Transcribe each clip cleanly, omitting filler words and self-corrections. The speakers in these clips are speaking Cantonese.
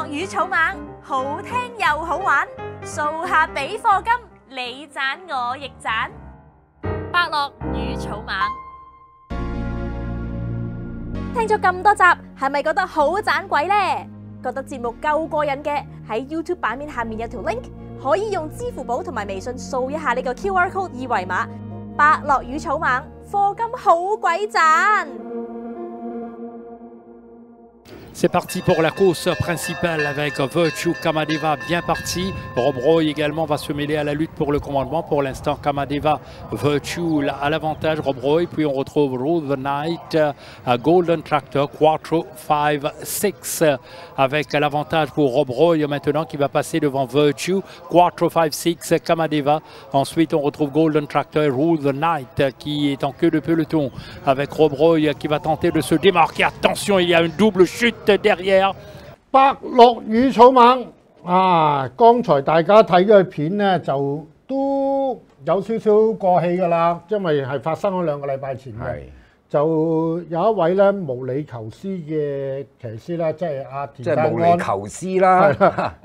樂與草蜢，好聽又好玩，掃下俾課金，你賺我亦賺。伯樂與草蜢，聽咗咁多集，係咪覺得好盞鬼呢？覺得節目夠過癮嘅，喺 YouTube 版面下面有條 link，可以用支付寶同埋微信掃一下呢個 QR code 二維碼。伯樂與草蜢，課金好鬼賺！ C'est parti pour la course principale avec Virtue Kamadeva bien parti. Rob Roy également va se mêler à la lutte pour le commandement. Pour l'instant, Kamadeva, Virtue à l'avantage. Rob Roy, puis on retrouve Rule the Night, Golden Tractor, 4, 5, 6 avec l'avantage pour Rob Roy maintenant qui va passer devant Virtue. 4, 5, 6, Kamadeva. Ensuite, on retrouve Golden Tractor et Rule the Night qui est en queue de peloton avec Rob Roy qui va tenter de se démarquer. Attention, il y a une double chute derrière. 伯樂與草蜢啊！剛才大家睇嘅片呢，就都有少少過氣㗎啦，因為係發生咗2個禮拜前嘅。就有一位咧無理求斯嘅騎師啦，即係阿田泰安。即係無理求斯啦，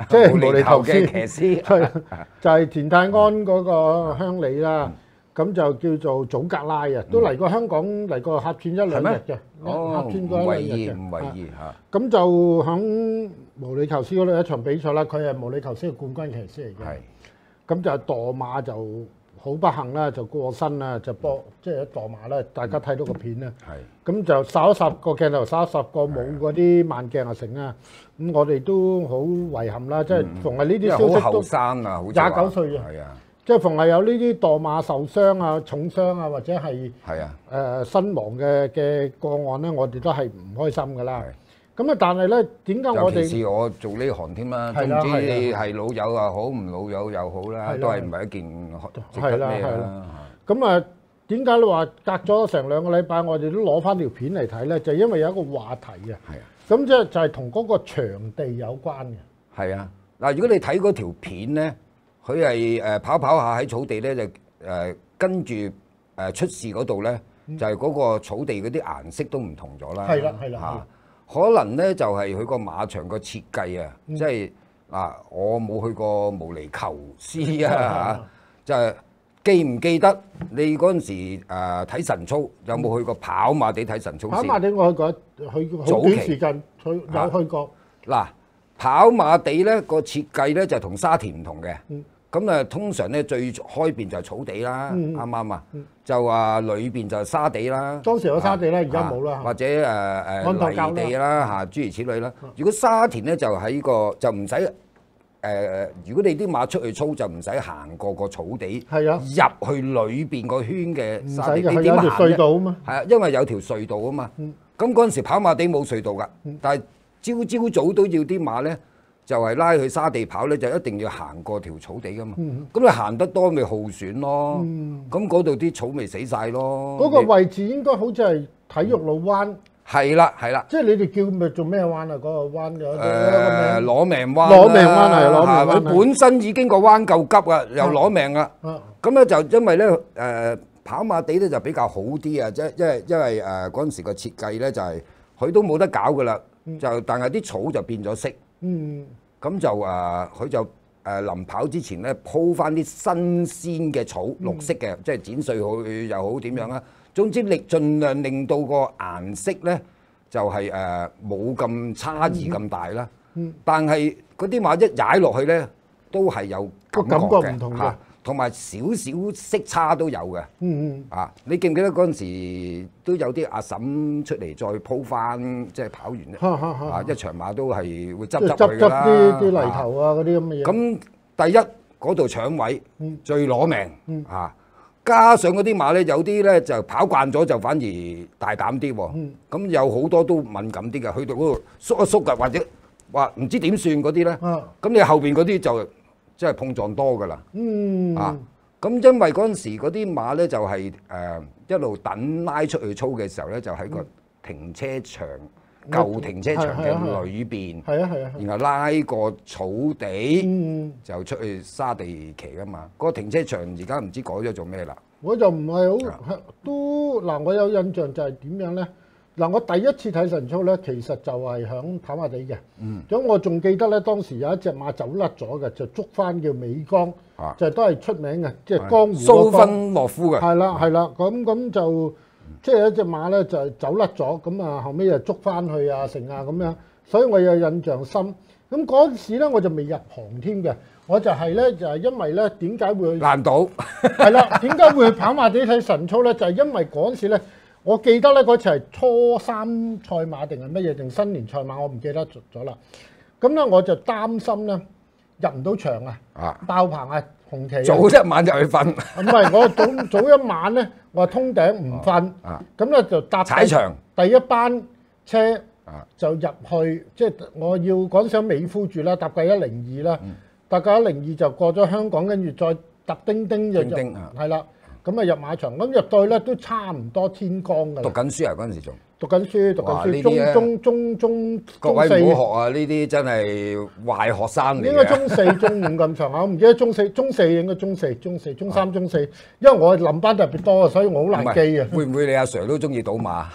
即係無理求嘅騎師。就係田泰安嗰個鄉里啦。咁就叫做祖格拉啊，都嚟過香港嚟過客串1-2日嘅，客串過1-2日嘅。唔為意嚇。咁就響毛里求斯嗰度一場比賽啦，佢係毛里求斯嘅冠軍騎師嚟嘅。咁就墮馬就好不幸啦，就過身啦，就即係一墮馬啦。大家睇到個片啦。咁就掃一掃個鏡頭，掃一掃個冇嗰啲慢鏡啊成啊。咁我哋都好遺憾啦，即係逢係呢啲消息都好後生啊，好29歲啊。即係逢係有呢啲墮馬受傷啊、重傷啊，或者係身亡嘅個案咧，我哋都係唔開心㗎啦。咁啊，但係咧，點解我哋？尤其是我做呢行添啦，總之你係老友又好，唔老友又好啦，都係唔係一件值得咩啦？咁啊，點解你話隔咗成2個禮拜，我哋都攞翻條片嚟睇咧？就因為有一個話題啊。咁即係就係同嗰個場地有關嘅。係啊，嗱，如果你睇嗰條片咧。佢係跑跑下喺草地咧，就跟住出事嗰度咧，就係嗰個草地嗰啲顏色都唔同咗啦。係啦，可能咧就係佢個馬場個設計啊，即係我冇去過無厘球師啊嚇，就係記唔記得你嗰陣時睇晨操，有冇去過跑馬地睇晨操先？跑馬地我去過，去好短時間，有去過。嗱，跑馬地咧個設計咧就同沙田唔同嘅。咁啊，通常咧最開邊就係草地啦，啱唔啱啊？就話裏邊就係沙地啦。當時有沙地啦，而家冇啦。或者泥地啦嚇，諸如此類啦。如果沙田咧就喺個就唔使如果你啲馬出去操就唔使行過個草地，入去裏邊個圈嘅沙地。你點行啫？隧道啊嘛。係啊，因為有條隧道啊嘛。咁嗰陣時跑馬地冇隧道㗎，但係朝早都要啲馬咧。就係拉去沙地跑咧，就一定要行過條草地噶嘛。咁你行得多咪耗損咯。咁嗰度啲草咪死晒咯。嗰個位置應該好似係體育路灣。係啦，係啦。即係你哋叫咪做咩灣啊？嗰個灣嘅攞命灣。攞命灣係攞命灣。佢本身已經個灣夠急啊，又攞命啦。咁咧就因為咧跑馬地咧就比較好啲啊，因為嗰陣時個設計咧就係佢都冇得搞噶啦，就但係啲草就變咗色。咁就佢就臨跑之前咧鋪翻啲新鮮嘅草，綠色嘅，即係剪碎佢又好點樣啊？總之盡量令到個顏色咧就係冇咁差異咁大啦。但係嗰啲馬一踩落去咧都係有感覺嘅嚇，同埋少少色差都有嘅。你記唔記得嗰陣時都有啲阿嬸出嚟再鋪翻，即係跑完一場馬都係會執佢啦。啲泥頭啊嗰啲咁嘅嘢。咁第一嗰度搶位最攞命加上嗰啲馬咧，有啲咧就跑慣咗就反而大膽啲喎。咁有好多都敏感啲嘅，去到嗰度縮一縮嘅，或者話唔知點算嗰啲咧。咁你後邊嗰啲就即係碰撞多㗎啦。咁因為嗰陣時嗰啲馬咧就係一路等拉出去操嘅時候咧，就喺個停車場舊停車場嘅裏邊，然後拉個草地就出去沙地騎㗎嘛。嗰個停車場而家唔知改咗做咩啦。我就唔係好都嗱，我有印象就係點樣咧？嗱，我第一次睇晨操咧，其實就係響跑馬地嘅。咁我仲記得咧，當時有一隻馬走甩咗嘅，就捉翻叫美江，就都係出名嘅，即係江湖蘇芬諾夫嘅。係啦係啦，咁就即係有一隻馬咧就走甩咗，咁啊後尾又捉翻去啊成啊咁樣，所以我有印象深。咁嗰陣時咧我就未入行添嘅，我就係咧就係因為咧點解會爛賭係啦？點解會去跑馬地睇晨操咧？就係因為嗰陣時咧。我記得咧嗰次係初三賽馬定係乜嘢定新年賽馬，我唔記得咗啦。咁咧我就擔心咧入唔到場啊，爆棚啊，紅旗早一晚就去瞓。唔係我早一晚咧，我通頂唔瞓，咁咧就搭踩場第一班車就入去，即係我要嗰陣時喺美孚住啦，搭架102啦，搭架102就過咗香港，跟住再搭叮叮就係啦。咁啊入馬場，咁入到去咧都差唔多天光㗎啦。讀緊書啊嗰陣時仲讀緊書，中各位唔好學啊！呢啲真係壞學生嚟嘅。應該中4、中5咁上下，我唔記得中四應該中4、中3、中4，因為我臨班特別多啊，所以我好難記啊。會唔會你阿 Sir 都中意賭馬？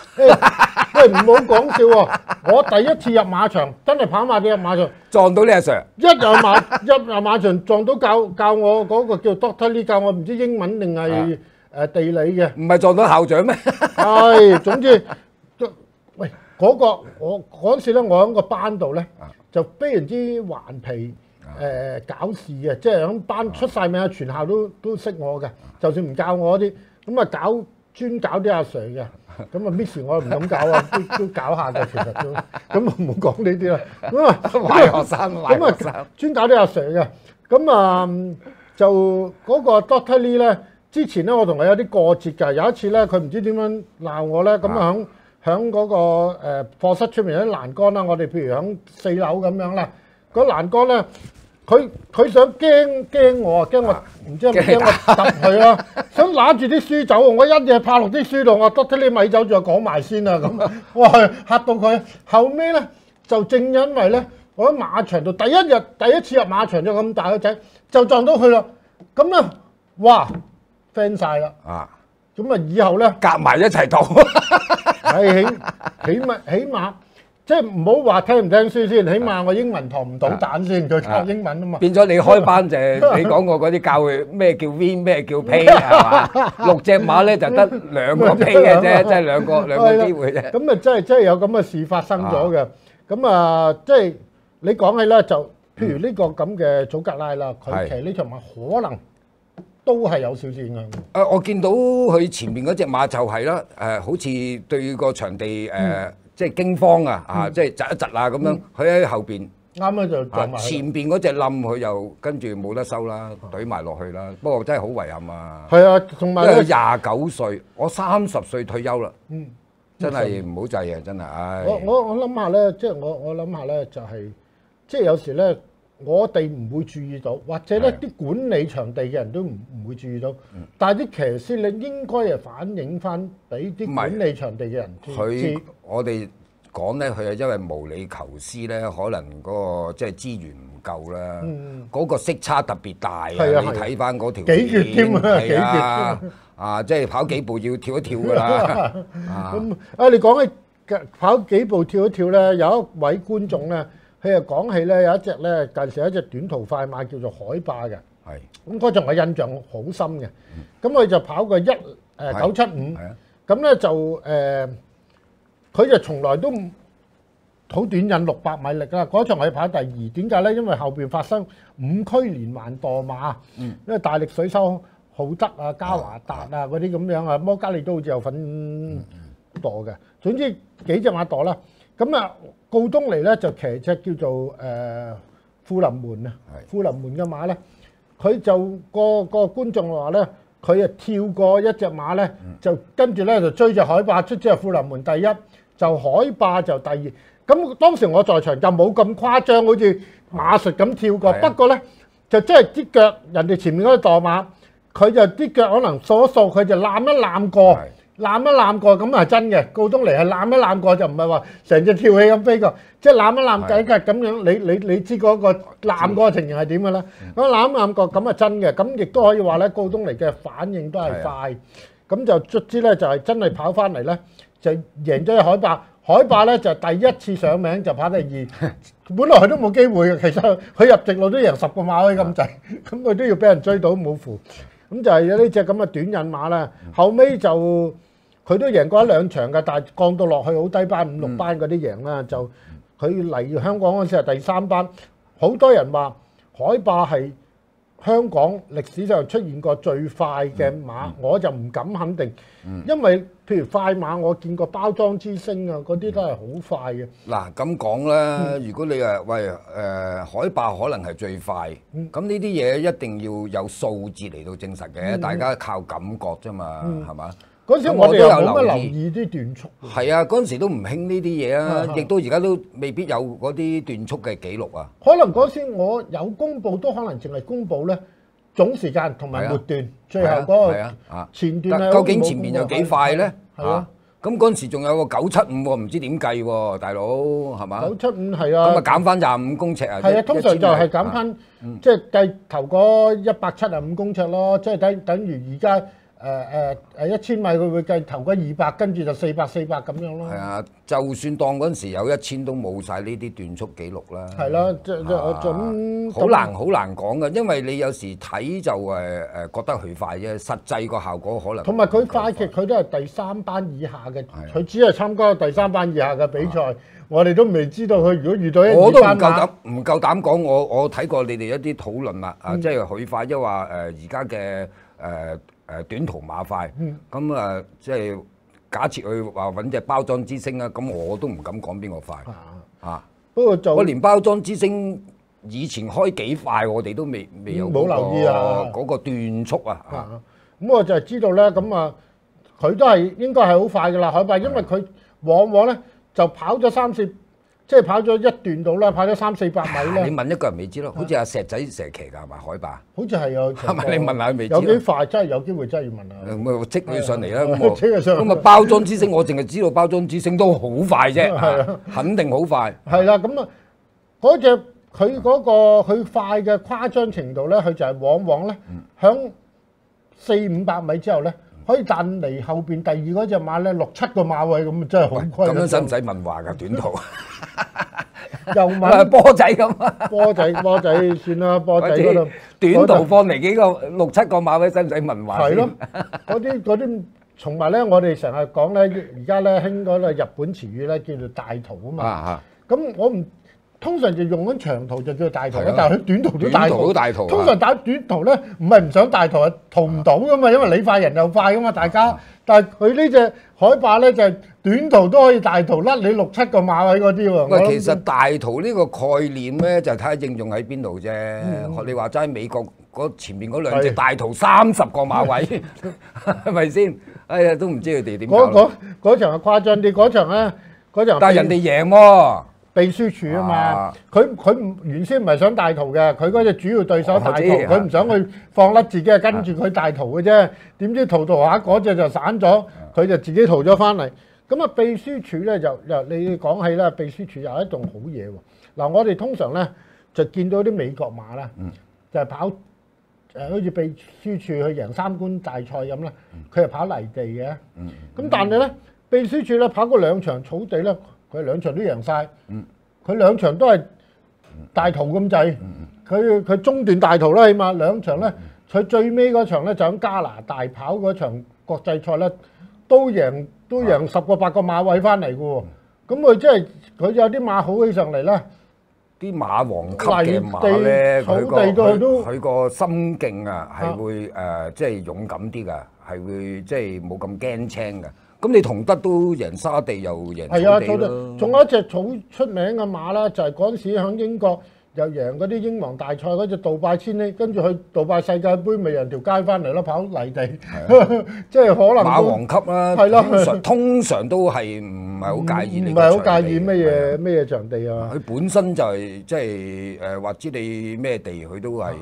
喂，唔好講笑喎！我第一次入馬場，真係跑馬地入馬場，撞到你阿 Sir。一入馬場撞到教我嗰個叫 Doctor Lee 教我唔知英文定係地理嘅。唔係撞到校長咩？係，總之。喂，嗰個我嗰陣時咧，我喺個班度咧就非常之頑皮搞事嘅，即係喺班出晒名啊，全校都識我嘅，就算唔教我啲，咁啊專搞啲阿 Sir 嘅，咁啊 Miss 我唔敢搞啊，都搞下嘅，其實都，咁唔好講呢啲啦。咁啊壞學生，壞學生，專搞啲阿 Sir 嘅，咁啊就嗰個 Doctor Lee 咧，之前咧我同佢有啲過節㗎，有一次咧佢唔知點樣鬧我咧，咁啊響嗰個課室出面有啲欄杆啦，我哋譬如響4樓咁樣啦，嗰欄杆咧，佢想驚我啊，驚我唔知係咪驚我揼佢啦，想攬住啲書走，我一嘢拍落啲書度，我得你咪走住講埋先啊咁，哇嚇到佢，後尾咧就正因為咧，我喺馬場度第一次入馬場就咁大個仔，就撞到佢啦，咁咧哇 friend 曬啦咁啊以後咧夾埋一齊賭。係起碼即係唔好話聽唔聽書先，起碼我英文堂唔搗蛋先，佢教英文啊嘛。變咗你開班就係你講過嗰啲教佢咩叫 win 咩叫 pay 係嘛？6隻馬咧就得2個 pay 嘅啫，即係兩個機會啫。咁啊真係有咁嘅事發生咗嘅。咁啊即係你講起咧，就譬如呢個咁嘅祖格拉啦，佢騎呢場馬可能都係有少少影響。我見到佢前面嗰隻馬就係啦，好似對個場地即係驚慌啊，即係窒一窒啊咁樣，佢喺後邊啱啱就撞埋。前邊嗰隻冧佢又跟住冇得收啦，懟埋落去啦。不過真係好遺憾啊。係啊，同埋佢29歲，我30歲退休啦。真係唔好制啊！真係，唉。我諗下咧，即係我諗下咧，就係即係有時咧。我哋唔會注意到，或者咧啲管理場地嘅人都唔會注意到，但係啲騎師你應該係反映翻俾啲管理場地嘅人知。我哋講咧，佢係因為無理求師咧，可能嗰個即係資源唔夠啦，嗰個色差特別大啊！你睇翻嗰條幾月添啊？幾月啊！即係跑幾步要跳一跳㗎啦。咁你講起跑幾步跳一跳咧，有一位觀眾咧。佢又講起咧有一隻咧近時有一隻短途快馬叫做海霸嘅，咁嗰陣我印象好深嘅，咁佢就跑過975，咁咧就佢就從來都好短引600米力啦，嗰場我係跑第2，點解咧？因為後邊發生5區連環墮馬，因為大力水手浩德啊、加華達啊嗰啲咁樣啊，摩加利都好似有份墮嘅，總之幾隻馬墮啦，咁啊。告東尼咧就騎隻叫做富臨門啊，富臨門嘅馬咧，佢就個觀眾話咧，佢啊跳過一隻馬咧，就跟住咧就追隻海霸出隻富臨門第一，就海霸就第2。咁當時我在場就冇咁誇張，好似馬術咁跳過。不過咧就真係啲腳人哋前面嗰個墮馬，佢就啲腳可能掃一掃，佢就攬一攬過。攬一攬過咁係真嘅，告東尼係攬一攬過就唔係話成隻跳起咁飛過，即係攬一攬計計咁樣，你知嗰個攬嗰個情形係點嘅啦？咁攬一攬過咁係真嘅，咁亦都可以話咧，告東尼嘅反應都係快，咁就卒之咧就係真係跑翻嚟咧，就贏咗海霸。海霸咧就第一次上名就跑第二，本來佢都冇機會嘅。其實佢入直路都贏10個馬位咁滯，咁佢都要俾人追到冇符。咁就係有呢隻咁嘅短引馬啦。後尾就佢都贏過1、2場嘅，但係降到落去好低班5、6班嗰啲贏啦。就佢嚟香港嗰陣時係第3班，好多人話海霸係香港歷史上出現過最快嘅馬，我就唔敢肯定，因為譬如快馬我見過包裝之星啊，嗰啲都係好快嘅。嗱咁講啦，如果你話喂海霸可能係最快，咁呢啲嘢一定要有數字嚟到證實嘅，大家靠感覺啫嘛，係嘛？嗰時我哋又冇乜留意啲段速。係啊，嗰陣時都唔興呢啲嘢啊，亦都而家都未必有嗰啲段速嘅記錄啊。可能嗰時我有公佈，都可能淨係公佈咧總時間同埋末段，最後嗰個前段咧。究竟前面有幾快咧？係啊。咁嗰陣時仲有個975喎，唔知點計喎，大佬係嘛？975係啊。咁啊減翻25公尺啊。係啊，通常就係減翻，即係計頭嗰175公尺咯，即係等於而家。1000米佢會計頭嗰200，跟住就400咁樣咯。係啊，就算當嗰陣時有1000都冇晒呢啲段速記錄啦。係啦，即我咁好難講嘅，因為你有時睇就覺得佢快啫，實際個效果可能同埋佢快極佢都係第3班以下嘅，佢只係參加第3班以下嘅比賽，我哋都未知道佢如果遇到我都唔夠膽講，我睇過你哋一啲討論啦，即係佢快，即係話而家嘅短途馬快，咁即係假設佢話揾隻包裝之星啊，咁我都唔敢講邊個快啊。不過就我連包裝之星以前開幾快，我哋都未有冇留意啊嗰個段速啊。咁我就係知道咧，咁啊佢都係應該係好快噶啦海霸，因為佢往往咧就跑咗3-4。即係跑咗一段到啦，跑咗300-400米咧。你問一個人未知咯，好似阿石仔蛇騎㗎係咪海霸？好似係有。係咪你問下佢未知？有幾快？真係有機會真係要問下。咁啊，積佢上嚟啦。咁啊，包裝之星我淨係知道包裝之星都好快啫，肯定好快。係啦，咁啊，嗰隻佢嗰個佢快嘅誇張程度咧，佢就係往往咧響400-500米之後咧。可以彈離後邊第2嗰隻馬咧6-7個馬位咁，真係好虧。咁樣使唔使問話㗎短途？又問波仔咁啊？波仔算啦，波仔嗰度短途放嚟幾個6-7個馬位，使唔使問話？係咯，嗰啲同埋咧，我哋成日講咧，而家咧興嗰個日本詞語咧叫做大途啊嘛。咁我唔通常就用緊長途就叫做大途啦，但係佢短途都大途。通常打短途咧，唔係唔想大途，係途唔到噶嘛，因為你快人又快噶嘛，大家。但係佢呢隻海霸咧就係短途都可以大途，甩你6-7個馬位嗰啲喎。喂，其實大途呢個概念咧，就睇下應用喺邊度啫。學你話齋，美國前面嗰2隻大途30個馬位，係咪先？哎呀，都唔知佢哋點搞。嗰場係誇張啲，嗰場咧，但係人哋贏喎。秘書處啊嘛，佢原先唔係想大途嘅，佢嗰隻主要對手大途，佢唔想去放甩自己，係跟住佢大途嘅啫。點知途下嗰隻就散咗，佢就自己逃咗翻嚟。咁啊，秘書處咧又你講起啦，秘書處又係一棟好嘢喎。嗱，我哋通常咧就見到啲美國馬啦，就係跑好似秘書處去贏3冠大賽咁啦，佢係跑泥地嘅。咁但係咧，秘書處咧跑過2場草地咧。佢2場都贏晒，佢2場都係大途咁滯，佢中段大途啦，起碼2場咧，佢最尾嗰場咧就喺加拿大跑嗰場國際賽咧，都贏10個8個馬位翻嚟嘅喎，咁佢即係佢有啲馬好起上嚟啦，啲馬王級嘅馬咧，佢個心境啊係會即係勇敢啲㗎，係會即係冇咁驚青㗎。咁你同德都贏沙地又贏草地咯。仲有一隻好出名嘅馬啦，就係嗰陣時喺英國又贏嗰啲英皇大賽嗰隻杜拜千里，跟住去杜拜世界盃咪贏條街翻嚟咯，跑泥地，即係可能馬王級啦。係咯，通常都係唔係好介意你。唔係好介意咩嘢場地啊？佢本身就係即係話知你咩地，佢都係。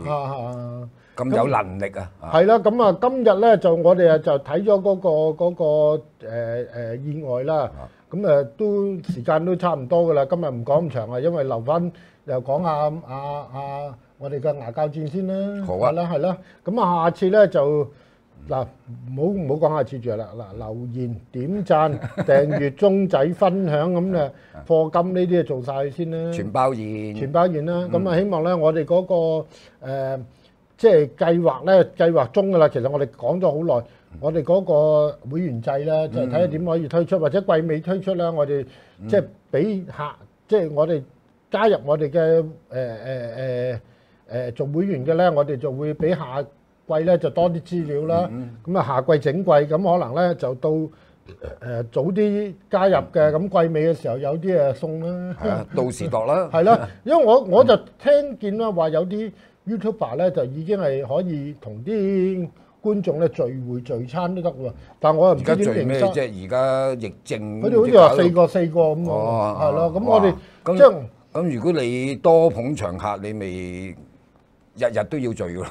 咁有能力啊！係啦，咁啊，今日咧就我哋就睇咗嗰個意外啦。咁都時間都差唔多噶啦，今日唔講咁長啊，因為留翻又講下我哋嘅牙教戰先啦。好啊，係啦。咁啊，下次咧就嗱，唔好講下次住啦。嗱，留言、點讚、訂閱、鐘仔、分享咁咧，課金呢啲做晒先啦。全包現，全包現啦。咁啊，希望咧我哋嗰個即係計劃中㗎啦。其實我哋講咗好耐，我哋嗰個會員制咧，就睇下點可以推出，或者季尾推出啦。我哋即係俾客，即係我哋加入我哋嘅做會員嘅咧，我哋就會俾下季咧就多啲資料啦。咁啊下季整季，咁可能咧就到早啲加入嘅，咁季尾嘅時候有啲送啦。係啊，到時度啦。係啦，因為我就聽見啦，話有啲 YouTuber 咧就已經係可以同啲觀眾咧聚會聚餐都得喎，但我又唔知點聚咩營收。啫？而家疫症，佢哋好似話4個咁喎，係咯。咁我哋即係咁，如果你多捧場客，你咪日日都要聚㗎啦。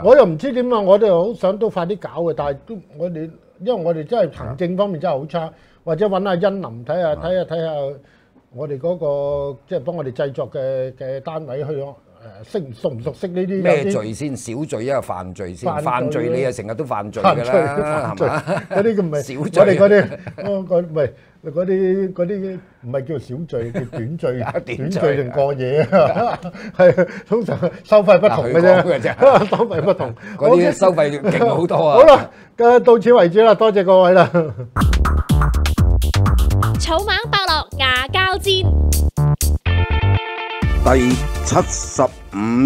我又唔知點啊！我哋好想都快啲搞嘅，但係都我哋因為我哋真係行政方面真係好差，或者揾阿欣林睇下我哋嗰個即係幫我哋製作嘅單位去熟唔熟悉呢啲咩罪先？小罪啊，犯罪先？犯罪你啊成日都犯罪㗎啦，係嘛？嗰啲唔係小罪，我哋唔係嗰啲唔係叫小罪，叫短罪，短罪定過夜啊？係通常收費不同嘅啫，收費不同。嗰啲收費勁好多啊！好啦，到此為止啦，多謝各位啦。草蜢爆落牙膠戰。第75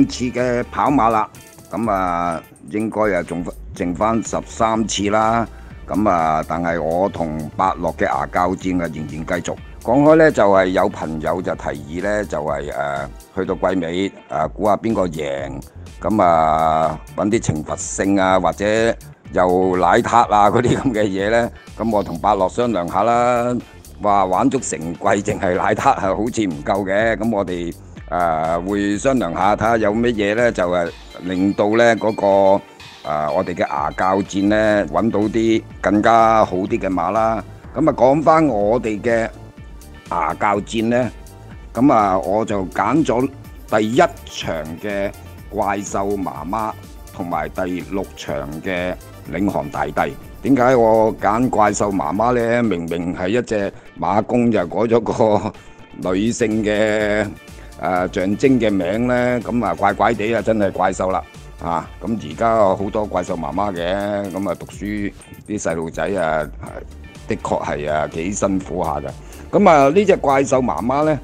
次嘅跑馬啦，咁啊應該啊仲剩翻13次啦，咁啊但係我同伯樂嘅牙膠戰啊仍然繼續。講開呢，就係有朋友就提議呢，就係去到季尾估下邊個贏，咁啊揾啲懲罰性啊或者又奶撻啊嗰啲咁嘅嘢呢，咁我同伯樂商量下啦，話玩足成季淨係奶撻係好似唔夠嘅，咁我哋會商量下睇下有乜嘢呢，就令到呢嗰個我哋嘅牙膠戰呢揾到啲更加好啲嘅馬啦。咁啊講翻我哋嘅牙膠戰呢，咁啊我就揀咗第一場嘅怪獸媽媽同埋第6場嘅領航大帝。點解我揀怪獸媽媽呢？明明係一隻馬公就改咗個女性嘅象徵嘅名呢，咁啊怪怪地啊，真係怪獸啦啊！咁而家好多怪獸媽媽嘅，咁啊讀書啲細路仔啊，的確係幾辛苦下㗎。咁啊呢隻怪獸媽媽呢，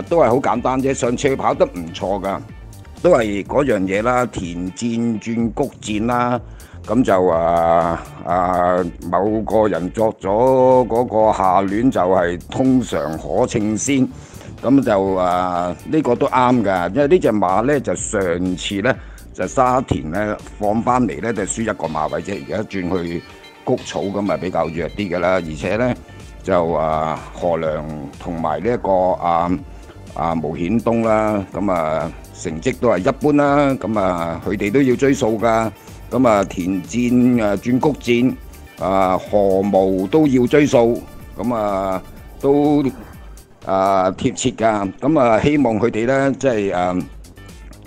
都係好簡單啫。上次佢跑得唔錯㗎，都係嗰樣嘢啦，田戰轉谷戰啦。咁就某個人作咗嗰個下聯就係通常可稱先。咁就呢個都啱㗎，因為呢隻馬呢，就上次呢，就沙田呢放翻嚟呢，就輸一個馬位啫，而家轉去谷草咁咪比較弱啲㗎啦，而且呢，就何良同埋呢一個毛顯東啦，咁成績都係一般啦，咁佢哋都要追數㗎，咁田戰轉谷戰何毛都要追數，咁都貼切㗎，咁希望佢哋咧即係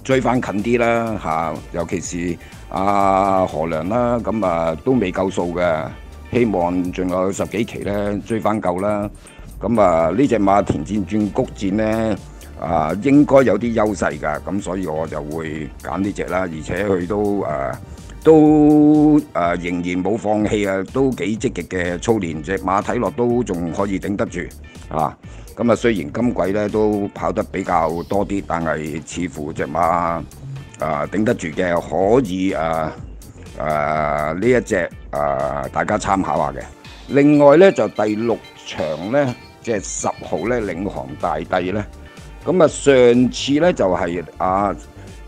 追翻近啲啦嚇，尤其是何良啦，咁都未夠數嘅，希望仲有10幾期咧追翻夠啦。咁呢隻馬田戰轉谷戰咧應該有啲優勢㗎，咁所以我就會揀呢隻啦，而且佢都仍然冇放棄啊，都幾積極嘅操練，隻馬睇落都仲可以頂得住啊！咁雖然今季咧都跑得比較多啲，但係似乎隻馬頂得住嘅，可以呢一隻大家參考下嘅。另外咧就第6場咧，即係10號咧領航大帝咧，咁上次咧就係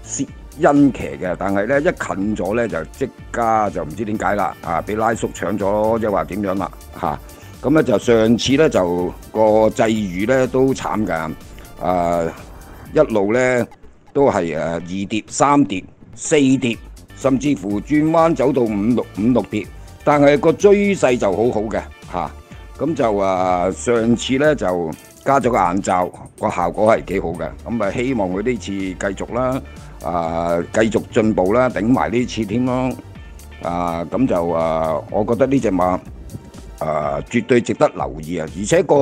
薛恩騎嘅，但係咧一近咗咧就即刻就唔知點解啦，俾拉叔搶咗，即係話點樣啦嚇。咁咧就上次咧就個際遇咧都慘㗎，一路咧都係2跌、3跌、4跌，甚至乎轉彎走到五六跌，但係個追勢就好好嘅嚇。咁就上次咧就加咗個眼罩，個效果係幾好嘅。咁希望佢呢次繼續啦，繼續進步啦，頂埋呢次添咯。咁就我覺得呢隻馬絕對值得留意啊！而且個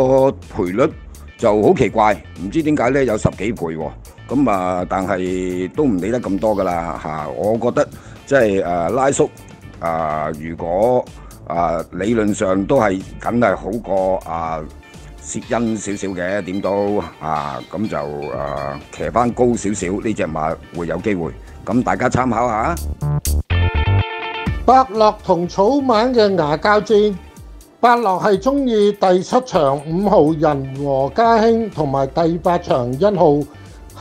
賠率就好奇怪，唔知點解咧有10幾倍喎。咁但係都唔理得咁多噶啦嚇。我覺得即係拉叔如果理論上都係梗係好過薛恩少少嘅，點都咁就騎翻高少少呢隻馬會有機會。咁大家參考下。伯樂同草蜢嘅牙交戰，伯樂係中意第7場5號人和家興同埋第8場1號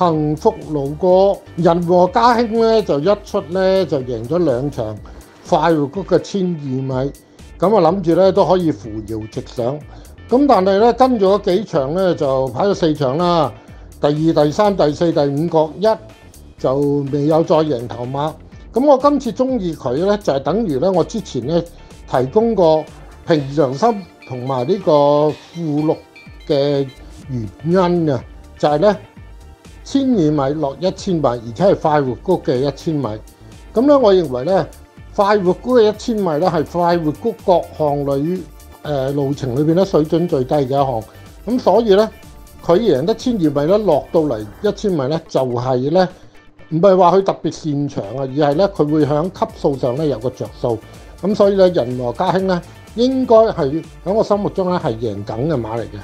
幸福路過。人和家興咧就一出咧就贏咗2場快活谷嘅1200米，咁諗住咧都可以扶搖直上。咁但係咧跟咗幾場咧就跑咗4場啦，第2、第3、第4、第5各1就未有再贏頭馬。咁我今次中意佢咧，就係等於咧我之前咧提供過平常心同埋呢個附錄嘅原因啊，就係咧1200米落1000米，而且係快活谷嘅1000米。咁咧，我認為咧快活谷嘅1000米咧係快活谷各項路程裏邊咧水準最低嘅一項。咁所以咧佢贏得1200米咧落到嚟1000米咧就係咧。唔係話佢特別擅長啊，而係咧佢會喺級數上咧有個着數，咁所以咧人和家興咧應該係喺我心目中咧係贏緊嘅馬嚟嘅。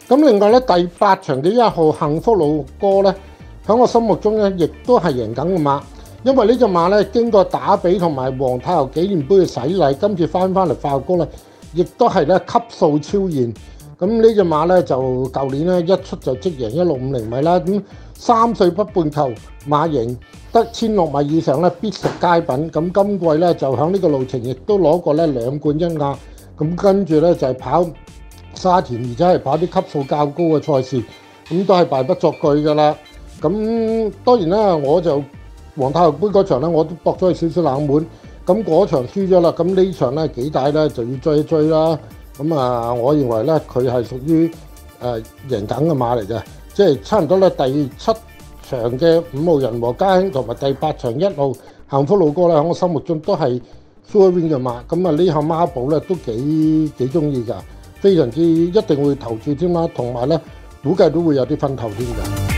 咁另外咧第8場嘅1號幸福路過咧喺我心目中咧亦都係贏緊嘅馬，因為呢隻馬咧經過打比同埋皇太后紀念杯嘅洗禮，今次翻嚟快活谷咧亦都係咧級數超現。咁呢隻馬咧就舊年咧一出就即贏1650米啦，咁3歲不半球馬贏得1600米以上咧必食佳品。咁今季咧就喺呢個路程亦都攞過咧2冠1亞，咁跟住咧就係跑沙田，而且係跑啲級數較高嘅賽事，咁都係敗不作據噶啦。咁當然啦，我就皇太后杯嗰場咧我都搏咗佢少少冷門，咁嗰場輸咗啦，咁呢場咧幾大咧就要追一追啦。咁我認為咧佢係屬於贏緊嘅馬嚟嘅，即係差唔多咧第7場嘅5號人和家興同埋第8場1號幸福路過咧，喺我心目中都係 sure win 嘅馬。咁呢項孖寶咧都幾中意㗎，非常之一定會投注添啦，同埋咧估計都會有啲分頭添㗎。